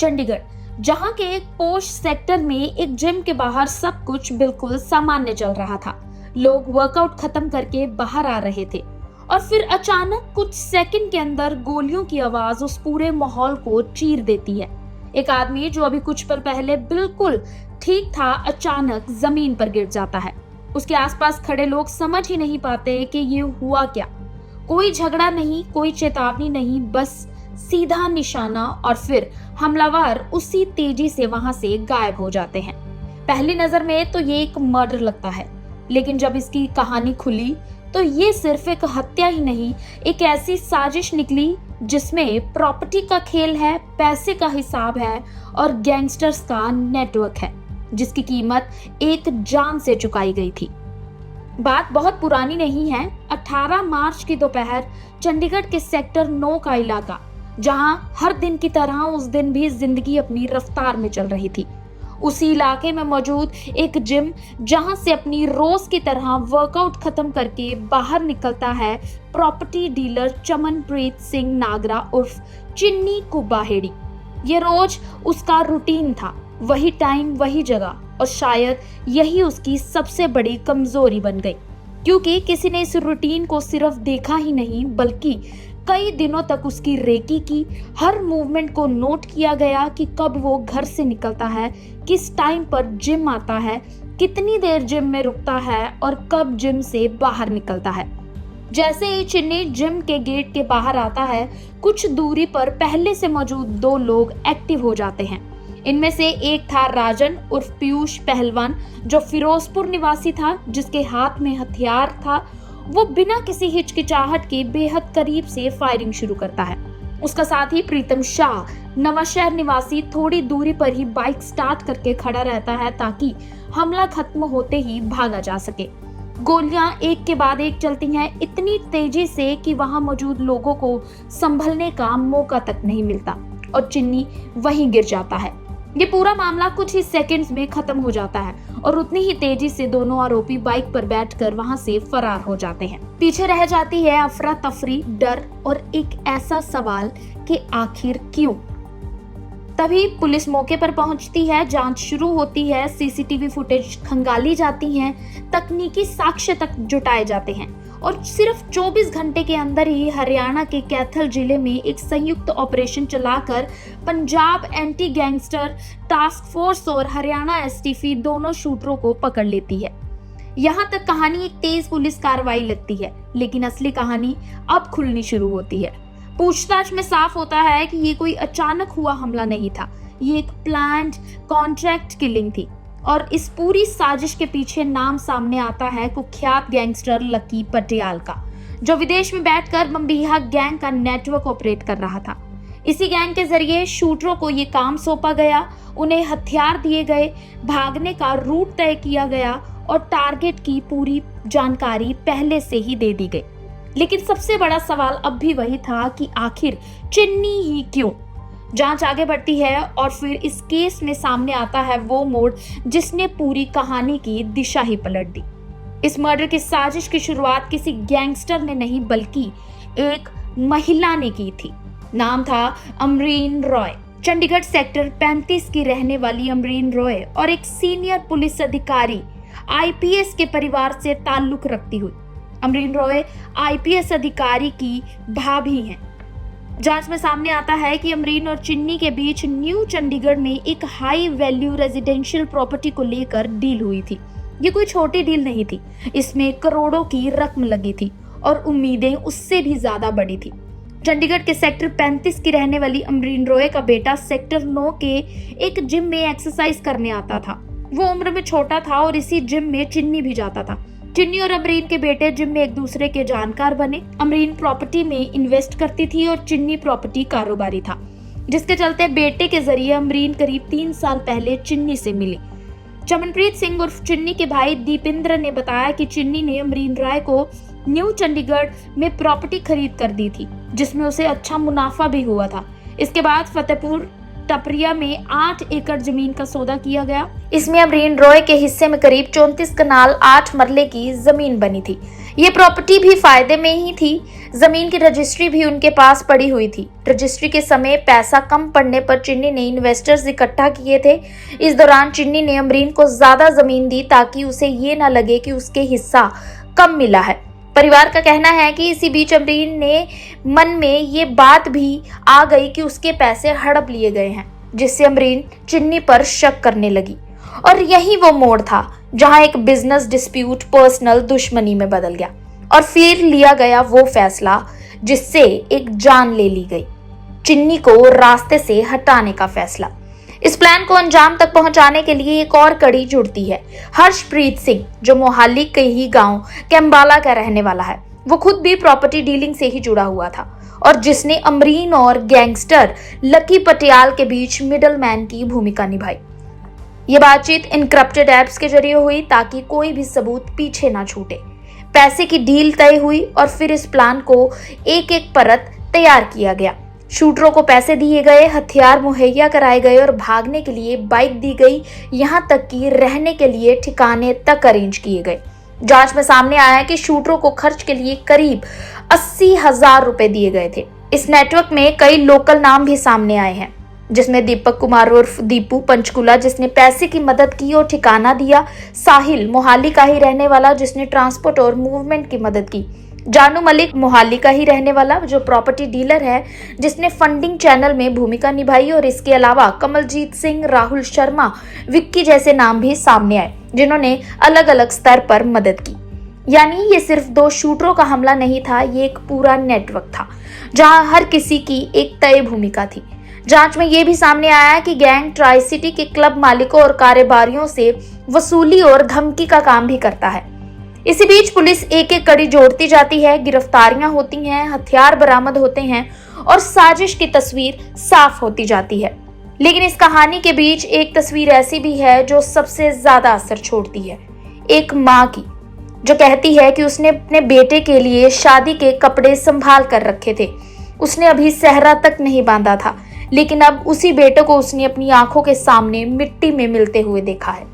चंडीगढ़, जहां के एक पोश सेक्टर में एक जिम के बाहर सब कुछ बिल्कुल सामान्य चल रहा था। लोग वर्कआउट खत्म करके बाहर आ रहे थे और फिर अचानक कुछ सेकंड के अंदर गोलियों की आवाज उस पूरे माहौल को चीर देती है। एक आदमी जो अभी कुछ पल पहले बिल्कुल ठीक था, अचानक जमीन पर गिर जाता है। उसके आसपास खड़े लोग समझ ही नहीं पाते कि ये हुआ क्या। कोई झगड़ा नहीं, कोई चेतावनी नहीं, बस सीधा निशाना और फिर हमलावर उसी तेजी से वहां से गायब हो जाते हैं। पहली नजर में तो ये एक मर्डर लगता है, लेकिन जब इसकी कहानी खुली तो ये सिर्फ एक हत्या ही नहीं, एक ऐसी साजिश निकली जिसमें प्रॉपर्टी का खेल है, पैसे का हिसाब है और गैंगस्टर्स का नेटवर्क है, जिसकी कीमत एक जान से चुकाई गई थी। बात बहुत पुरानी नहीं है। 18 मार्च की दोपहर, चंडीगढ़ के सेक्टर 9 का इलाका, जहां हर दिन की तरह उस दिन भी जिंदगी अपनी रफ्तार में चल रही थी। उसी इलाके में मौजूद एक जिम, जहां से अपनी रोज की तरह वर्कआउट खत्म करके बाहर निकलता है प्रॉपर्टी डीलर चमनप्रीत सिंह नागरा उर्फ चिन्नी कुब्बा हेड़ी। ये रोज उसका रूटीन था, वही टाइम, वही जगह, और शायद यही उसकी सबसे बड़ी कमजोरी बन गई, क्योंकि किसी ने इस रूटीन को सिर्फ देखा ही नहीं बल्कि कई दिनों तक उसकी रेकी की। हर मूवमेंट को नोट किया गया कि कब वो घर से निकलता है, किस टाइम पर जिम आता है, कितनी देर जिम में रुकता है और कब जिम से बाहर निकलता है। जैसे ही चिन्नी जिम के गेट के बाहर आता है, कुछ दूरी पर पहले से मौजूद 2 लोग एक्टिव हो जाते हैं। इनमें से एक था राजन उर्फ पीयूष पहलवान, जो फिरोजपुर निवासी था, जिसके हाथ में हथियार था। वो बिना किसी हिचकिचाहट के बेहद करीब से फायरिंग शुरू करता है। उसका साथी प्रीतम शाह, नवाशहर निवासी, थोड़ी दूरी पर ही बाइक स्टार्ट करके खड़ा रहता है ताकि हमला खत्म होते ही भागा जा सके। गोलियां एक के बाद एक चलती हैं, इतनी तेजी से कि वहां मौजूद लोगों को संभलने का मौका तक नहीं मिलता और चिन्नी वहीं गिर जाता है। ये पूरा मामला कुछ ही सेकंड्स में खत्म हो जाता है और उतनी ही तेजी से दोनों आरोपी बाइक पर बैठकर वहां से फरार हो जाते हैं। पीछे रह जाती है अफरा तफरी, डर और एक ऐसा सवाल कि आखिर क्यों। तभी पुलिस मौके पर पहुंचती है, जांच शुरू होती है, सीसीटीवी फुटेज खंगाली जाती हैं, तकनीकी साक्ष्य तक जुटाए जाते हैं और सिर्फ 24 घंटे के अंदर ही हरियाणा के कैथल जिले में एक संयुक्त ऑपरेशन चलाकर Punjab anti gangster task force और हरियाणा एसटीएफ दोनों शूटरों को पकड़ लेती है। यहाँ तक कहानी एक तेज पुलिस कार्रवाई लगती है, लेकिन असली कहानी अब खुलनी शुरू होती है। पूछताछ में साफ होता है कि ये कोई अचानक हुआ हमला नहीं था, ये एक प्लान्ड कॉन्ट्रैक्ट किलिंग थी और इस पूरी साजिश के पीछे नाम सामने आता है कुख्यात गैंगस्टर लकी पटियाल का, जो विदेश में बैठकर बम्बीहा गैंग का नेटवर्क ऑपरेट कर रहा था। इसी गैंग के जरिए शूटरों को ये काम सौंपा गया, उन्हें हथियार दिए गए, भागने का रूट तय किया गया और टारगेट की पूरी जानकारी पहले से ही दे दी गई। लेकिन सबसे बड़ा सवाल अब भी वही था कि आखिर चिन्नी ही क्यों। जांच आगे बढ़ती है और फिर इस केस में सामने आता है वो मोड़ जिसने पूरी कहानी की दिशा ही पलट दी। इस मर्डर की साजिश की शुरुआत किसी गैंगस्टर ने नहीं बल्कि एक महिला ने की थी। नाम था अमरीन रॉय। चंडीगढ़ सेक्टर 35 की रहने वाली अमरीन रॉय और एक सीनियर पुलिस अधिकारी आईपीएस के परिवार से ताल्लुक रखती हुई अमरीन रॉय आईपीएस अधिकारी की भाभी हैं। जांच में सामने आता है कि अमरीन और चिन्नी के बीच न्यू चंडीगढ़ में एक हाई वैल्यू रेजिडेंशियल प्रॉपर्टी को लेकर डील हुई थी। ये कोई छोटी डील नहीं थी, इसमें करोड़ों की रकम लगी थी और उम्मीदें उससे भी ज्यादा बड़ी थी। चंडीगढ़ के सेक्टर 35 की रहने वाली अमरीन रॉय का बेटा सेक्टर 9 के एक जिम में एक्सरसाइज करने आता था। वो उम्र में छोटा था और इसी जिम में चिन्नी भी जाता था। चिन्नी और अमरीन के बेटे जिम में एक दूसरे के जानकार बने। अमरीन प्रॉपर्टी में इन्वेस्ट करती थी और चिन्नी प्रॉपर्टी कारोबारी था, जिसके चलते बेटे के जरिए अमरीन करीब 3 साल पहले चिन्नी से मिली। चमनप्रीत सिंह उर्फ चिन्नी के भाई दीपेंद्र ने बताया कि चिन्नी ने अमरीन राय को न्यू चंडीगढ़ में प्रॉपर्टी खरीद कर दी थी, जिसमें उसे अच्छा मुनाफा भी हुआ था। इसके बाद फतेहपुर टपरिया में 8 एकड़ जमीन का सौदा किया गया। इसमें अमरीन रॉय के हिस्से में करीब 34 कनाल 8 मरले की जमीन बनी थी। ये प्रॉपर्टी भी फायदे में ही थी। जमीन की रजिस्ट्री भी उनके पास पड़ी हुई थी। रजिस्ट्री के समय पैसा कम पड़ने पर चिन्नी ने इन्वेस्टर्स इकट्ठा किए थे। इस दौरान चिन्नी ने अमरीन को ज्यादा जमीन दी ताकि उसे ये न लगे कि उसके हिस्सा कम मिला है। परिवार का कहना है कि इसी बीच अमरीन ने मन में ये बात भी आ गई कि उसके पैसे हड़प लिए गए हैं, जिससे अमरीन चिन्नी पर शक करने लगी। और यही वो मोड़ था जहां एक बिजनेस डिस्प्यूट पर्सनल दुश्मनी में बदल गया और फिर लिया गया वो फैसला जिससे एक जान ले ली गई, चिन्नी को रास्ते से हटाने का फैसला। इस प्लान को अंजाम तक पहुंचाने के लिए एक और कड़ी जुड़ती है। हर्षप्रीत सिंह, जो मोहाली के ही गांव कैम्बाला का रहने वाला है, वो खुद भी प्रॉपर्टी डीलिंग से ही जुड़ा हुआ था और जिसने अमरीन और गैंगस्टर लकी पटियाल के बीच मिडलमैन की भूमिका निभाई। ये बातचीत इनक्रप्टेड ऐप्स के जरिए हुई ताकि कोई भी सबूत पीछे ना छूटे। पैसे की डील तय हुई और फिर इस प्लान को एक एक परत तैयार किया गया। शूटरों को पैसे दिए गए, हथियार मुहैया कराए गए और भागने के लिए बाइक दी गई, यहाँ तक कि रहने के लिए ठिकाने तक अरेंज किए गए। जांच में सामने आया है कि शूटरों को खर्च के लिए करीब 80,000 रुपए दिए गए थे। इस नेटवर्क में कई लोकल नाम भी सामने आए हैं, जिसमें दीपक कुमार उर्फ दीपू पंचकुला, जिसने पैसे की मदद की और ठिकाना दिया, साहिल मोहाली का ही रहने वाला, जिसने ट्रांसपोर्ट और मूवमेंट की मदद की, जानू मलिक मोहाली का ही रहने वाला जो प्रॉपर्टी डीलर है, जिसने फंडिंग चैनल में भूमिका निभाई, और इसके अलावा कमलजीत सिंह, राहुल शर्मा, विक्की जैसे नाम भी सामने आए जिन्होंने अलग अलग स्तर पर मदद की। यानी ये सिर्फ 2 शूटरों का हमला नहीं था, ये एक पूरा नेटवर्क था जहां हर किसी की एक तय भूमिका थी। जांच में यह भी सामने आया कि गैंग ट्राई सिटी के क्लब मालिकों और कारोबारियों से वसूली और धमकी का काम भी करता है। इसी बीच पुलिस एक एक कड़ी जोड़ती जाती है, गिरफ्तारियां होती हैं, हथियार बरामद होते हैं और साजिश की तस्वीर साफ होती जाती है। लेकिन इस कहानी के बीच एक तस्वीर ऐसी भी है जो सबसे ज्यादा असर छोड़ती है, एक माँ की, जो कहती है कि उसने अपने बेटे के लिए शादी के कपड़े संभाल कर रखे थे। उसने अभी सेहरा तक नहीं बांधा था, लेकिन अब उसी बेटे को उसने अपनी आंखों के सामने मिट्टी में मिलते हुए देखा है।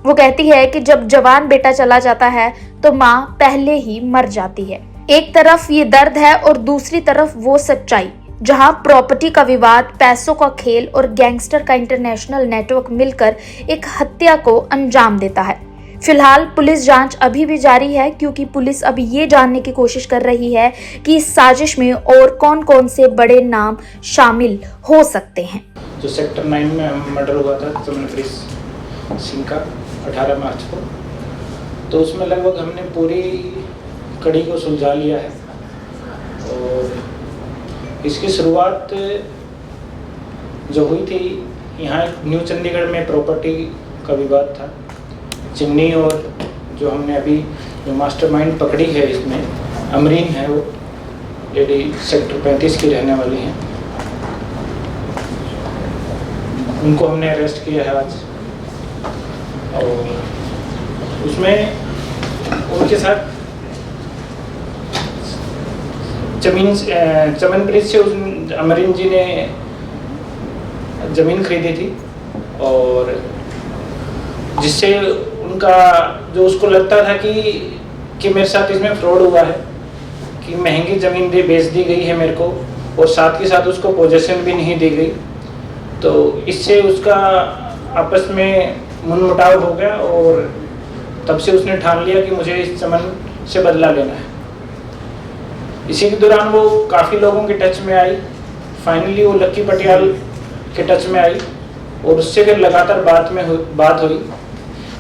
वो कहती है कि जब जवान बेटा चला जाता है तो माँ पहले ही मर जाती है। एक तरफ ये दर्द है और दूसरी तरफ वो सच्चाई जहां प्रॉपर्टी का विवाद, पैसों का खेल और गैंगस्टर का इंटरनेशनल नेटवर्क मिलकर एक हत्या को अंजाम देता है। फिलहाल पुलिस जांच अभी भी जारी है, क्योंकि पुलिस अब ये जानने की कोशिश कर रही है कि इस साजिश में और कौन कौन से बड़े नाम शामिल हो सकते हैं। जो सेक्टर 9 में मर्डर हुआ था चमनप्रीत सिंह का 18 मार्च को, तो उसमें लगभग हमने पूरी कड़ी को सुलझा लिया है। और इसकी शुरुआत जो हुई थी, यहाँ न्यू चंडीगढ़ में प्रॉपर्टी का विवाद था। चिन्नी और जो हमने अभी जो मास्टरमाइंड पकड़ी है इसमें, अमरीन है, वो लेडी सेक्टर 35 की रहने वाली हैं, उनको हमने अरेस्ट किया है आज। और उसमें उनके साथ चमनप्रीत से अमरीन जी ने ज़मीन खरीदी थी, और जिससे उनका जो उसको लगता था कि मेरे साथ इसमें फ्रॉड हुआ है, कि महंगी ज़मीन बेच दी गई है मेरे को, और साथ के साथ उसको पोजीशन भी नहीं दी गई। तो इससे उसका आपस में मनमुटाव हो गया और तब से उसने ठान लिया कि मुझे इस चमन से बदला लेना है। इसी के दौरान वो काफ़ी लोगों के टच में आई। फाइनली वो लक्की पटियाल के टच में आई और उससे फिर लगातार बात हुई।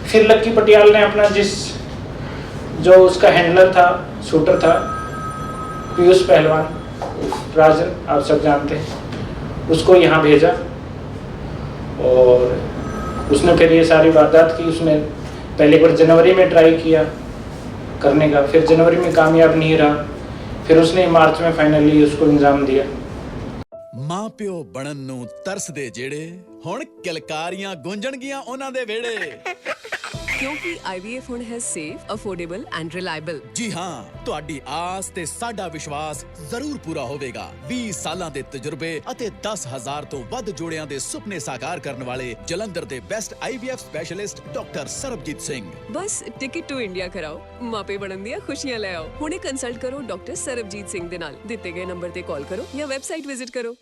फिर लक्की पटियाल ने अपना जो उसका हैंडलर था, शूटर था, पीयूष पहलवान, राजन, आप सब जानते हैं, उसको यहाँ भेजा और उसने फिर ये सारी वारदात की। उसने पहले बार जनवरी में ट्राई किया करने का, फिर जनवरी में कामयाब नहीं रहा, फिर उसने मार्च में फाइनली उसको इंजाम दिया। मां प्यो बनन नूं तरसदे जेड़े हुण किलकारियां गूंजणगीਆਂ ਉਹਨਾਂ ਦੇ ਵਿਹੜੇ। ਕਿਉਂਕਿ IVF ਹੁਣ ਹੈ ਸੇਫ, ਅਫੋਰਡੇਬਲ ਐਂਡ ਰਿਲਾਇਬਲ। ਜੀ ਹਾਂ, ਤੁਹਾਡੀ ਆਸ ਤੇ ਸਾਡਾ ਵਿਸ਼ਵਾਸ ਜ਼ਰੂਰ ਪੂਰਾ ਹੋਵੇਗਾ। 20 ਸਾਲਾਂ ਦੇ ਤਜਰਬੇ ਅਤੇ 10,000 ਤੋਂ ਵੱਧ ਜੋੜਿਆਂ ਦੇ ਸੁਪਨੇ ਸਾਕਾਰ ਕਰਨ ਵਾਲੇ ਜਲੰਧਰ ਦੇ best IVF specialist doctor Sarabjit Singh. ਬਸ ਟਿਕਟ ਟੂ ਇੰਡੀਆ ਕਰਾਓ, ਮਾਪੇ ਬਣਨ ਦੀਆਂ ਖੁਸ਼ੀਆਂ ਲੈ ਆਓ। ਹੁਣੇ ਕੰਸਲਟ ਕਰੋ ਡਾਕਟਰ ਸਰਬਜੀਤ ਸਿੰਘ ਦੇ ਨਾਲ। ਦਿੱਤੇ ਗਏ ਨੰਬਰ ਤੇ ਕਾਲ ਕਰੋ ਜਾਂ ਵੈਬਸਾਈਟ ਵਿਜ਼ਿਟ ਕਰੋ।